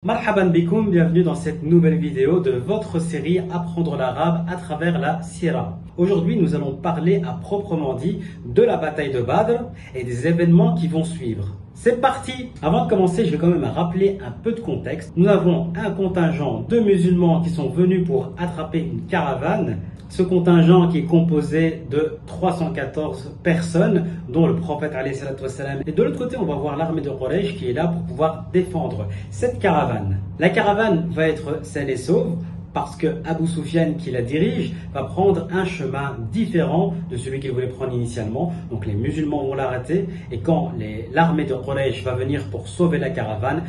Marhaban bikoum, bienvenue dans cette nouvelle vidéo de votre série Apprendre l'arabe à travers la Sira. Aujourd'hui, nous allons parler à proprement dit de la bataille de Badr et des événements qui vont suivre. C'est parti! Avant de commencer, je vais quand même rappeler un peu de contexte. Nous avons un contingent de musulmans qui sont venus pour attraper une caravane. Ce contingent qui est composé de 314 personnes, dont le prophète alayhi salatu wassalam. Et de l'autre côté, on va voir l'armée de Quraysh qui est là pour pouvoir défendre cette caravane. La caravane va être saine et sauve parce que Abu Sufyan qui la dirige va prendre un chemin différent de celui qu'il voulait prendre initialement. Donc les musulmans vont l'arrêter et quand l'armée de Quraysh va venir pour sauver la caravane,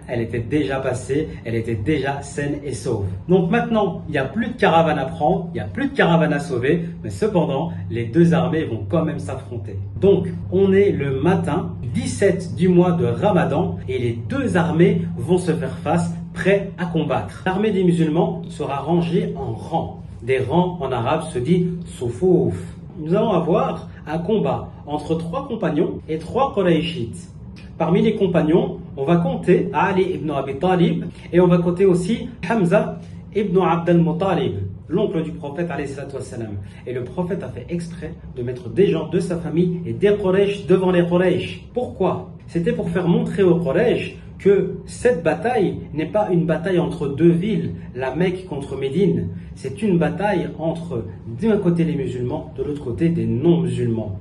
elle était déjà passée, elle était déjà saine et sauve. Donc maintenant, il n'y a plus de caravane à prendre, il n'y a plus de caravane à sauver, mais cependant, les deux armées vont quand même s'affronter. Donc, on est le matin 17 du mois de Ramadan et les deux armées vont se faire face, prêts à combattre. L'armée des musulmans sera rangée en rangs. Des rangs en arabe se dit soufouf. Nous allons avoir un combat entre trois compagnons et trois Qurayshites. Parmi les compagnons, on va compter Ali ibn Abi Talib et on va compter aussi Hamza ibn Abd al-Muttalib, l'oncle du prophète alayhi salatu wassalam. Et le prophète a fait exprès de mettre des gens de sa famille et des Quraysh devant les Quraysh. Pourquoi? C'était pour faire montrer aux Quraysh que cette bataille n'est pas une bataille entre deux villes, la Mecque contre Médine. C'est une bataille entre d'un côté les musulmans, de l'autre côté des non-musulmans.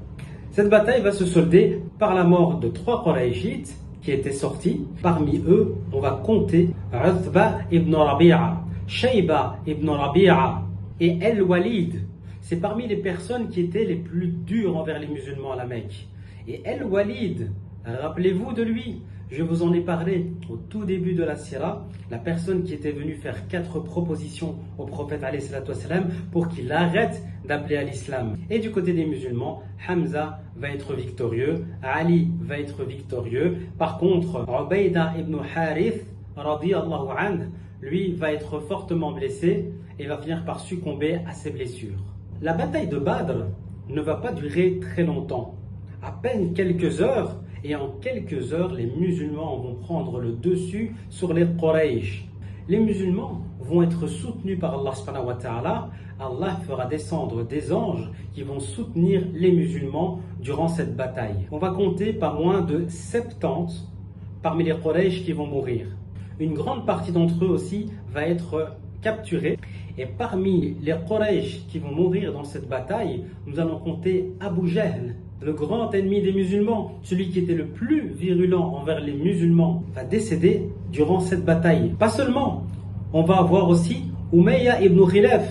Cette bataille va se solder par la mort de trois Qurayshites qui étaient sortis. Parmi eux, on va compter Uthba ibn Rabi'a, Shayba ibn Rabi'a et El-Walid. C'est parmi les personnes qui étaient les plus dures envers les musulmans à la Mecque. Et El-Walid, rappelez-vous de lui, je vous en ai parlé au tout début de la Sira, la personne qui était venue faire 4 propositions au prophète alayhi salatu wassalam pour qu'il arrête d'appeler à l'islam. Et du côté des musulmans, Hamza va être victorieux, Ali va être victorieux. Par contre, Ubayda ibn Harith, radiyallahu anhu, lui va être fortement blessé et va finir par succomber à ses blessures. La bataille de Badr ne va pas durer très longtemps, à peine quelques heures. Et en quelques heures, les musulmans vont prendre le dessus sur les Quraysh. Les musulmans vont être soutenus par Allah subhanahu wa ta'ala. Allah fera descendre des anges qui vont soutenir les musulmans durant cette bataille. On va compter pas moins de 70 parmi les Quraysh qui vont mourir. Une grande partie d'entre eux aussi va être capturée. Et parmi les Quraysh qui vont mourir dans cette bataille, nous allons compter Abu Jahl, le grand ennemi des musulmans, celui qui était le plus virulent envers les musulmans, va décéder durant cette bataille. Pas seulement, on va avoir aussi Umayya ibn Khilaf.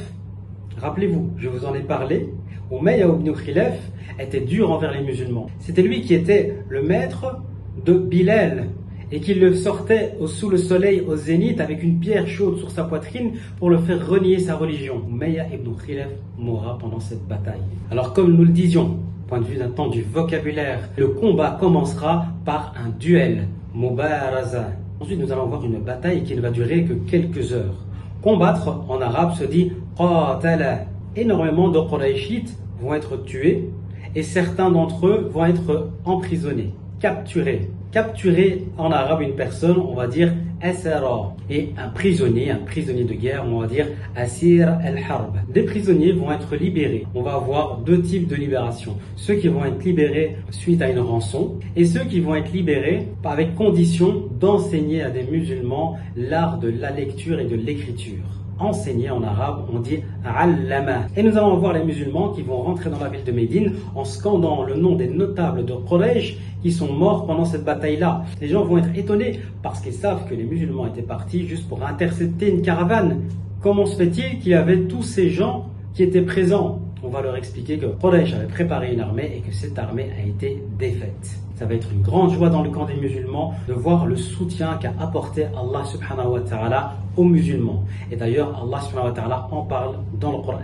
Rappelez-vous, je vous en ai parlé. Umayya ibn Khilaf était dur envers les musulmans. C'était lui qui était le maître de Bilal et qui le sortait sous le soleil au zénith avec une pierre chaude sur sa poitrine pour le faire renier sa religion. Umayya ibn Khilaf mourra pendant cette bataille. Alors comme nous le disions, point de vue d'un temps du vocabulaire, le combat commencera par un duel, Mubaraza. Ensuite, nous allons voir une bataille qui ne va durer que quelques heures. Combattre, en arabe, se dit Qatala. Énormément de Qurayshites vont être tués et certains d'entre eux vont être emprisonnés, capturés. Capturer en arabe une personne, on va dire Asara. Et un prisonnier de guerre, on va dire Asir al-Harb. Des prisonniers vont être libérés. On va avoir deux types de libération. Ceux qui vont être libérés suite à une rançon et ceux qui vont être libérés avec condition d'enseigner à des musulmans l'art de la lecture et de l'écriture. Enseigner en arabe, on dit allama. Et nous allons voir les musulmans qui vont rentrer dans la ville de Médine en scandant le nom des notables de Quraysh qui sont morts pendant cette bataille-là. Les gens vont être étonnés parce qu'ils savent que les musulmans étaient partis juste pour intercepter une caravane. Comment se fait-il qu'il y avait tous ces gens qui étaient présents? On va leur expliquer que Quraysh avait préparé une armée et que cette armée a été défaite. Ça va être une grande joie dans le camp des musulmans de voir le soutien qu'a apporté Allah subhanahu wa ta'ala aux musulmans. Et d'ailleurs, Allah subhanahu wa ta'ala en parle dans le Coran.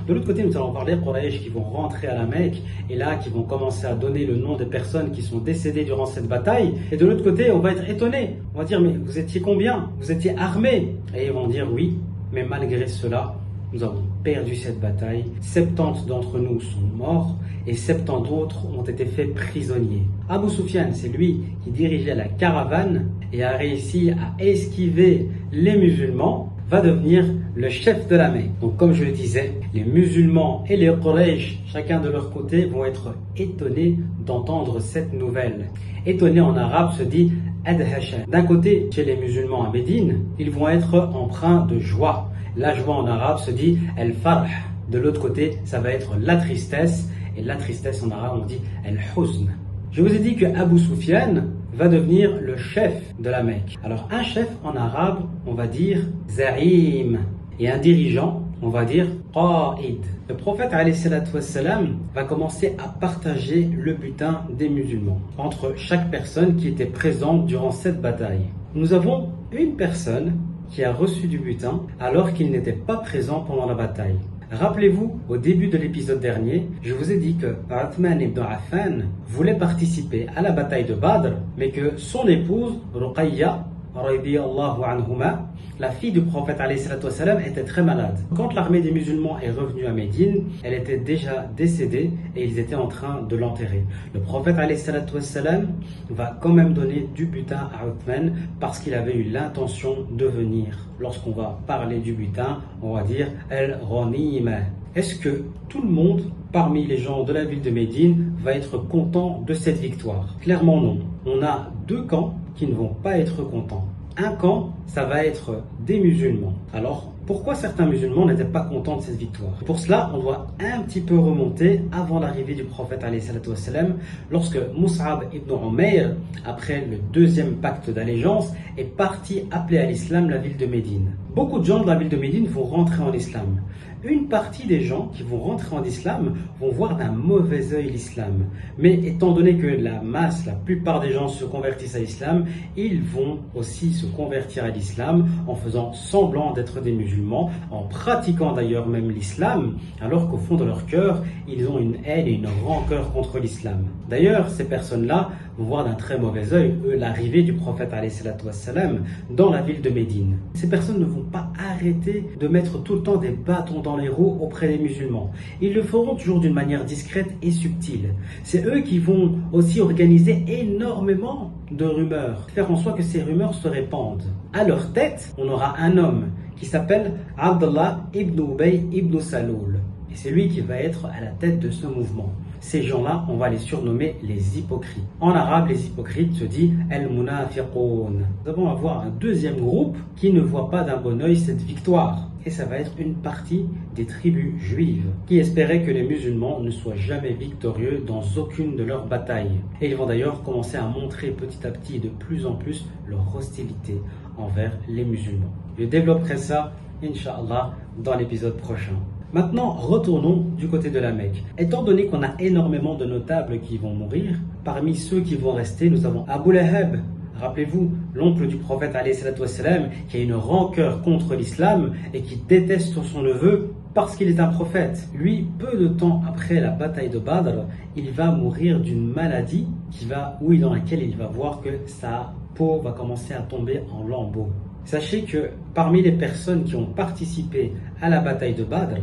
De l'autre côté, nous allons parler des Quraysh qui vont rentrer à la Mecque et là, qui vont commencer à donner le nom des personnes qui sont décédées durant cette bataille. Et de l'autre côté, on va être étonné. On va dire, mais vous étiez combien? Vous étiez armés? Et ils vont dire oui, mais malgré cela, nous avons perdu cette bataille, 70 d'entre nous sont morts et 70 autres ont été faits prisonniers. Abu Sufyan, c'est lui qui dirigeait la caravane et a réussi à esquiver les musulmans, va devenir le chef de la Mecque. Donc comme je le disais, les musulmans et les Quraysh, chacun de leur côté, vont être étonnés d'entendre cette nouvelle. Étonné en arabe se dit adhasha. D'un côté, chez les musulmans à Médine, ils vont être empreints de joie. La joie en arabe se dit al-farh. De l'autre côté, ça va être la tristesse. Et la tristesse en arabe, on dit al-huzn. Je vous ai dit que Abu Sufyan va devenir le chef de la Mecque. Alors un chef en arabe, on va dire za'im. Et un dirigeant, on va dire qa'id. Le prophète alayhi salatu wassalam va commencer à partager le butin des musulmans entre chaque personne qui était présente durant cette bataille. Nous avons une personne qui a reçu du butin alors qu'il n'était pas présent pendant la bataille. Rappelez-vous, au début de l'épisode dernier, je vous ai dit que Uthman ibn Affan voulait participer à la bataille de Badr, mais que son épouse, Ruqayya, radiyallahu anhuma, la fille du prophète alayhi salatu wassalam, était très malade. Quand l'armée des musulmans est revenue à Médine, elle était déjà décédée et ils étaient en train de l'enterrer. Le prophète alayhi salatu wassalam va quand même donner du butin à Uthman parce qu'il avait eu l'intention de venir. Lorsqu'on va parler du butin, on va dire al-ghanima. Est-ce que tout le monde, parmi les gens de la ville de Médine, va être content de cette victoire? Clairement non. On a deux camps qui ne vont pas être contents. Un camp, ça va être des musulmans. Alors, pourquoi certains musulmans n'étaient pas contents de cette victoire? Pour cela, on doit un petit peu remonter avant l'arrivée du prophète alayhi salatu wassalam, lorsque Mus'ab ibn Umayr, après le deuxième pacte d'allégeance, est parti appeler à l'islam la ville de Médine. Beaucoup de gens de la ville de Médine vont rentrer en islam. Une partie des gens qui vont rentrer en islam vont voir d'un mauvais œil l'islam. Mais étant donné que la masse, la plupart des gens se convertissent à l'islam, ils vont aussi se convertir à l'islam en faisant semblant d'être des musulmans, en pratiquant d'ailleurs même l'islam, alors qu'au fond de leur cœur, ils ont une haine et une rancœur contre l'islam. D'ailleurs, ces personnes-là vont voir d'un très mauvais œil l'arrivée du prophète alayhi salatu wassalam dans la ville de Médine. Ces personnes ne vont pas arrêter de mettre tout le temps des bâtons dans les roues auprès des musulmans. Ils le feront toujours d'une manière discrète et subtile. C'est eux qui vont aussi organiser énormément de rumeurs, faire en sorte que ces rumeurs se répandent. À leur tête, on aura un homme qui s'appelle Abdullah ibn Ubay ibn Saloul. Et c'est lui qui va être à la tête de ce mouvement. Ces gens-là, on va les surnommer les hypocrites. En arabe, les hypocrites se dit al-munafiqoun. Nous allons avoir un deuxième groupe qui ne voit pas d'un bon œil cette victoire. Et ça va être une partie des tribus juives qui espéraient que les musulmans ne soient jamais victorieux dans aucune de leurs batailles. Et ils vont d'ailleurs commencer à montrer petit à petit et de plus en plus leur hostilité envers les musulmans. Je développerai ça, Inch'Allah, dans l'épisode prochain. Maintenant, retournons du côté de la Mecque. Étant donné qu'on a énormément de notables qui vont mourir, parmi ceux qui vont rester, nous avons Abu Lahab. Rappelez-vous, l'oncle du prophète alayhi salatu wassalam, qui a une rancœur contre l'islam et qui déteste son neveu parce qu'il est un prophète. Lui, peu de temps après la bataille de Badr, il va mourir d'une maladie dans laquelle il va voir que sa peau va commencer à tomber en lambeaux. Sachez que parmi les personnes qui ont participé à la bataille de Badr,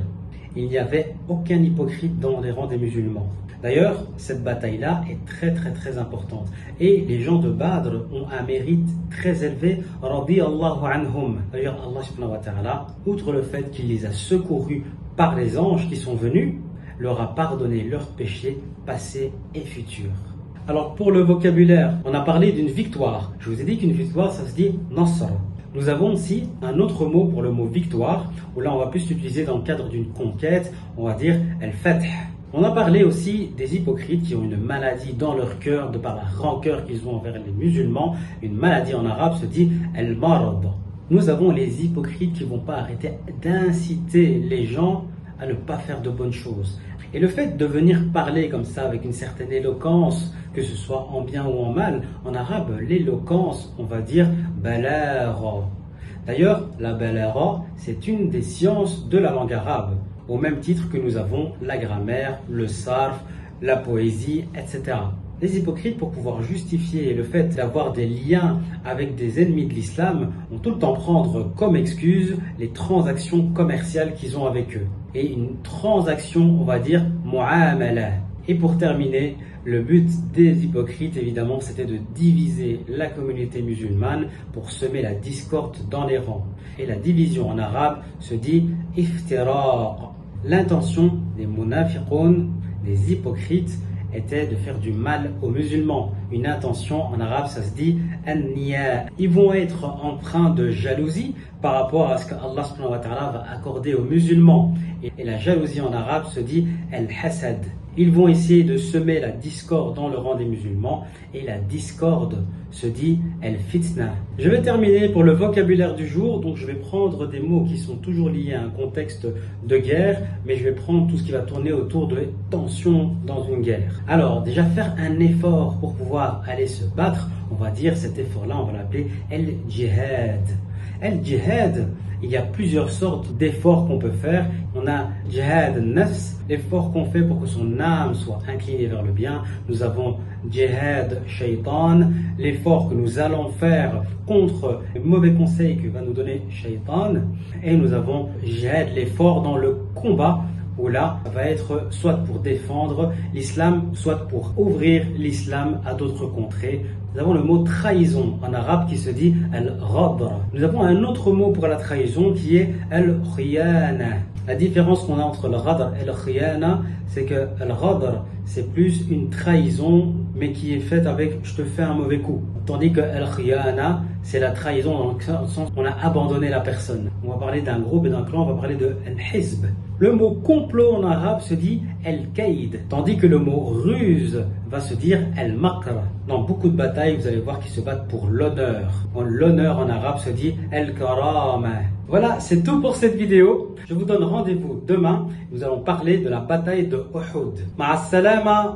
il n'y avait aucun hypocrite dans les rangs des musulmans. D'ailleurs, cette bataille-là est très importante. Et les gens de Badr ont un mérite très élevé. Radiyallahu anhum. D'ailleurs, Allah subhanahu wa ta'ala, outre le fait qu'il les a secourus par les anges qui sont venus, leur a pardonné leurs péchés passés et futurs. Alors pour le vocabulaire, on a parlé d'une victoire. Je vous ai dit qu'une victoire, ça se dit nasr. Nous avons aussi un autre mot pour le mot victoire, où là on va plus l'utiliser dans le cadre d'une conquête, on va dire al-fath. On a parlé aussi des hypocrites qui ont une maladie dans leur cœur, de par la rancœur qu'ils ont envers les musulmans. Une maladie en arabe se dit al-marad. Nous avons les hypocrites qui ne vont pas arrêter d'inciter les gens à ne pas faire de bonnes choses. Et le fait de venir parler comme ça avec une certaine éloquence, que ce soit en bien ou en mal, en arabe, l'éloquence, on va dire balagha. D'ailleurs, la balagha, c'est une des sciences de la langue arabe, au même titre que nous avons la grammaire, le sarf, la poésie, etc. Les hypocrites, pour pouvoir justifier le fait d'avoir des liens avec des ennemis de l'islam, ont tout le temps prendre comme excuse les transactions commerciales qu'ils ont avec eux. Et une transaction, on va dire, mu'amala. Et pour terminer, le but des hypocrites, évidemment, c'était de diviser la communauté musulmane pour semer la discorde dans les rangs. Et la division en arabe se dit iftiraq. L'intention des munafiqoun, des hypocrites, était de faire du mal aux musulmans. Une intention en arabe, ça se dit an-niya. Ils vont être empreints de jalousie par rapport à ce que Allah subhanahu wa ta'ala va accorder aux musulmans. Et la jalousie en arabe se dit al-hasad. Ils vont essayer de semer la discorde dans le rang des musulmans, et la discorde se dit al-fitna. Je vais terminer pour le vocabulaire du jour, donc je vais prendre des mots qui sont toujours liés à un contexte de guerre, mais je vais prendre tout ce qui va tourner autour de tensions dans une guerre. Alors déjà, faire un effort pour pouvoir aller se battre, on va dire cet effort-là, on va l'appeler el-jihad. El-jihad, il y a plusieurs sortes d'efforts qu'on peut faire. On a jihad nafs, l'effort qu'on fait pour que son âme soit inclinée vers le bien. Nous avons jihad shaitan, l'effort que nous allons faire contre les mauvais conseils que va nous donner shaitan. Et nous avons jihad, l'effort dans le combat, où là, ça va être soit pour défendre l'islam, soit pour ouvrir l'islam à d'autres contrées. Nous avons le mot trahison en arabe qui se dit al-ghadr. Nous avons un autre mot pour la trahison qui est al-khiyana. La différence qu'on a entre le ghadr et le khiyana, c'est que al-ghadr, c'est plus une trahison, mais qui est faite avec je te fais un mauvais coup. Tandis que al-khiyana, c'est la trahison dans le sens où on a abandonné la personne. On va parler d'un groupe et d'un clan, on va parler de al-hizb. Le mot complot en arabe se dit al-kaïd, tandis que le mot ruse va se dire al-makr. Dans beaucoup de batailles, vous allez voir qu'ils se battent pour l'honneur. L'honneur en arabe se dit al-karama. Voilà, c'est tout pour cette vidéo. Je vous donne rendez-vous demain. Nous allons parler de la bataille de Uhud. Ma'as salama.